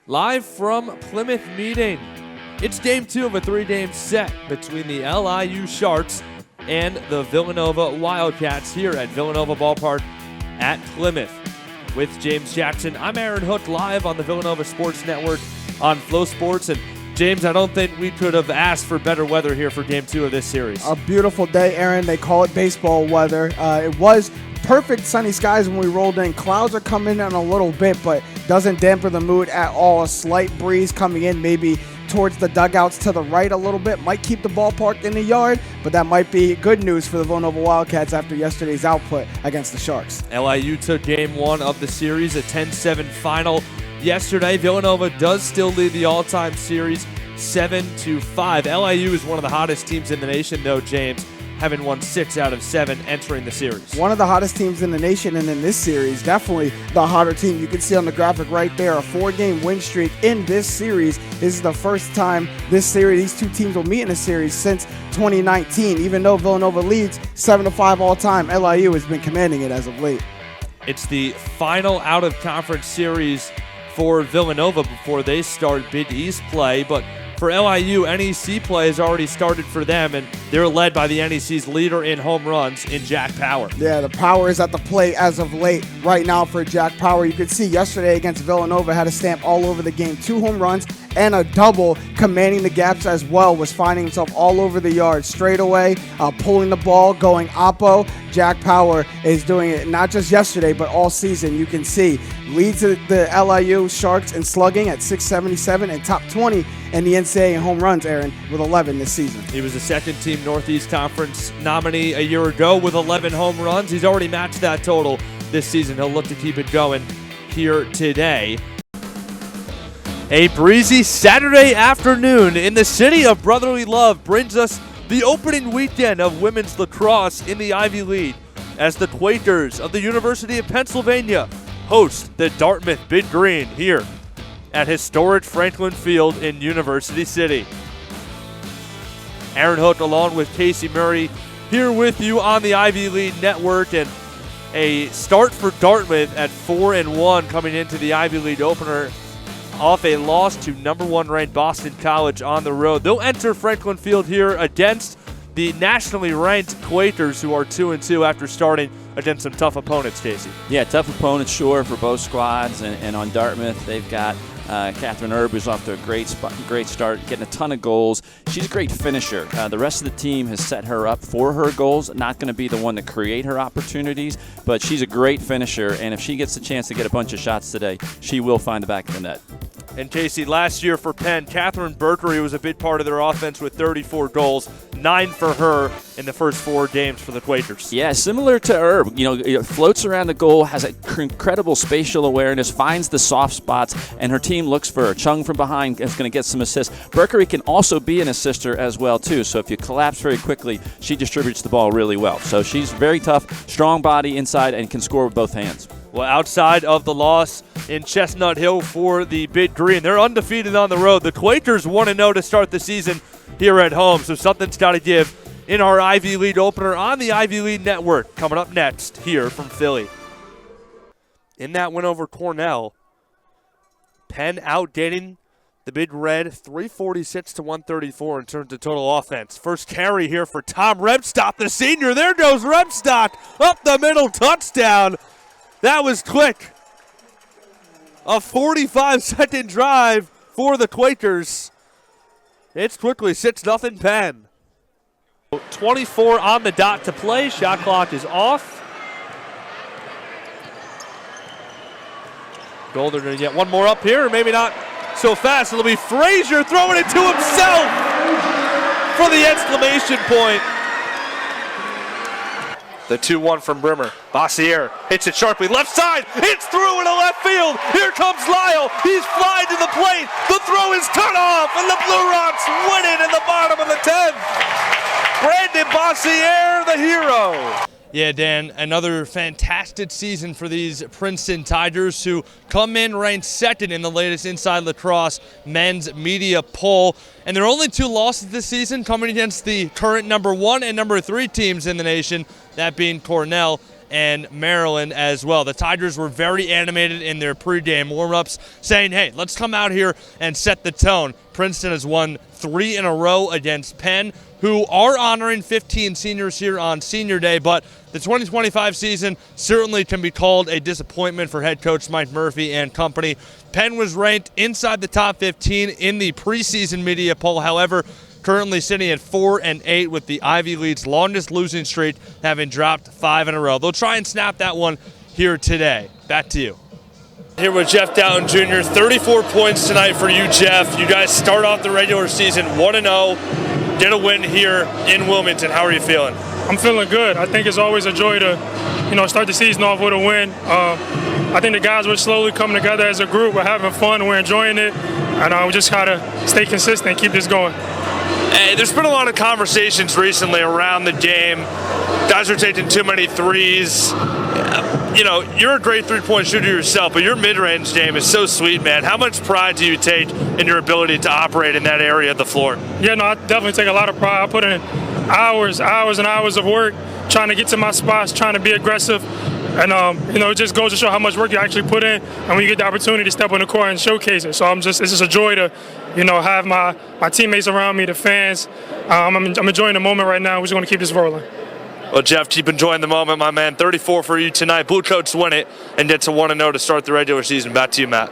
live from Plymouth meeting. It's game 2 of a 3-game set between the LIU Sharks and the Villanova Wildcats here at Villanova Ballpark at Plymouth. With James Jackson, I'm Aaron Hook, live on the Villanova Sports Network on Flow Sports. And James, I don't think we could have asked for better weather here for game 2 of this series. A beautiful day, Aaron. They call it baseball weather. It was perfect sunny skies when we rolled in. Clouds are coming in a little bit, but doesn't dampen the mood at all. A slight breeze coming in, maybe towards the dugouts to the right a little bit. Might keep the ballpark in the yard, but that might be good news for the Villanova Wildcats after yesterday's output against the Sharks. LIU took game 1 of the series, a 10-7 final yesterday. Villanova does still lead the all-time series 7-5. LIU is one of the hottest teams in the nation, though, James, having won 6 out of 7 entering the series. One of the hottest teams in the nation, and in this series, definitely the hotter team. You can see on the graphic right there, a 4-game win streak in this series. This is the first time these two teams will meet in a series since 2019. Even though Villanova leads 7-5 all time, LIU has been commanding it as of late. It's the final out-of-conference series for Villanova before they start Big East play, but for LIU, NEC play has already started for them, and they're led by the NEC's leader in home runs in Jack Power. Yeah, the power is at the plate as of late right now for Jack Power. You could see yesterday against Villanova had a stamp all over the game. 2 home runs and a double, commanding the gaps as well, was finding himself all over the yard straight away, pulling the ball, going oppo. Jack Power is doing it not just yesterday, but all season. You can see leads the LIU Sharks in slugging at 677 and top 20 in the NCAA in home runs, Aaron, with 11 this season. He was a second-team Northeast Conference nominee a year ago with 11 home runs. He's already matched that total this season. He'll look to keep it going here today. A breezy Saturday afternoon in the city of brotherly love brings us the opening weekend of women's lacrosse in the Ivy League as the Quakers of the University of Pennsylvania host the Dartmouth Big Green here at historic Franklin Field in University City. Aaron Hook along with Casey Murray here with you on the Ivy League Network, and a start for Dartmouth at 4-1 coming into the Ivy League opener off a loss to number 1 ranked Boston College on the road. They'll enter Franklin Field here against the nationally ranked Quakers, who are 2-2 after starting against some tough opponents, Casey. Yeah, tough opponents, sure, for both squads. And on Dartmouth, they've got Catherine Erb, who's off to a great start, getting a ton of goals. She's a great finisher. The rest of the team has set her up for her goals. Not going to be the one to create her opportunities, but she's a great finisher, and if she gets the chance to get a bunch of shots today, she will find the back of the net. And Casey, last year for Penn, Catherine Berkery was a big part of their offense with 34 goals, 9 for her in the first 4 games for the Quakers. Yeah, similar to Herb, floats around the goal, has an incredible spatial awareness, finds the soft spots, and her team looks for her. Chung from behind is going to get some assists. Berkery can also be an assister as well, too, so if you collapse very quickly, she distributes the ball really well. So she's very tough, strong body inside, and can score with both hands. Well, outside of the loss in Chestnut Hill for the Big Green, they're undefeated on the road. The Quakers 1-0 to start the season here at home, so something's got to give in our Ivy League opener on the Ivy League Network. Coming up next here from Philly. In that win over Cornell, Penn outgaining the Big Red 346 to 134 in terms of total offense. First carry here for Tom Rebstock, the senior. There goes Rebstock up the middle, touchdown. That was quick. A 45-second drive for the Quakers. It's quickly 6-0 Penn. 24 on the dot to play. Shot clock is off. Golden going to get one more up here, or maybe not so fast. It'll be Frazier throwing it to himself for the exclamation point. The 2-1 from Brimmer. Bossier hits it sharply. Left side. It's through into left field. Here comes Lyle. He's flying to the plate. The throw is cut off, and the Blue Rocks win it in the bottom of the 10th. Brandon Bossier, the hero. Yeah, Dan, another fantastic season for these Princeton Tigers, who come in ranked second in the latest Inside Lacrosse men's media poll. And their only 2 losses this season coming against the current number 1 and number 3 teams in the nation, that being Cornell and Maryland as well. The Tigers were very animated in their pregame warm-ups, saying, hey, let's come out here and set the tone. Princeton has won 3 in a row against Penn, who are honoring 15 seniors here on Senior Day, but the 2025 season certainly can be called a disappointment for head coach Mike Murphy and company. Penn was ranked inside the top 15 in the preseason media poll, however, currently sitting at 4-8 with the Ivy League's longest losing streak, having dropped 5 in a row. They'll try and snap that one here today. Back to you. Here with Jeff Dowden Jr., 34 points tonight for you, Jeff. You guys start off the regular season 1-0, get a win here in Wilmington. How are you feeling? I'm feeling good. I think it's always a joy to, start the season off with a win. I think the guys were slowly coming together as a group. We're having fun. We're enjoying it. And we just got to stay consistent and keep this going. Hey, there's been a lot of conversations recently around the game. Guys are taking too many threes. You're a great three-point shooter yourself, but your mid-range game is so sweet, man. How much pride do you take in your ability to operate in that area of the floor? Yeah, no, I definitely take a lot of pride. I put in hours and hours of work trying to get to my spots, trying to be aggressive. And, it just goes to show how much work you actually put in. And when you get the opportunity to step on the court and showcase it. So it's just a joy to, have my teammates around me, the fans. I'm enjoying the moment right now. We're just going to keep this rolling. Well, Jeff, keep enjoying the moment, my man. 34 for you tonight. Blue Coats win it and get to 1-0 to start the regular season. Back to you, Matt.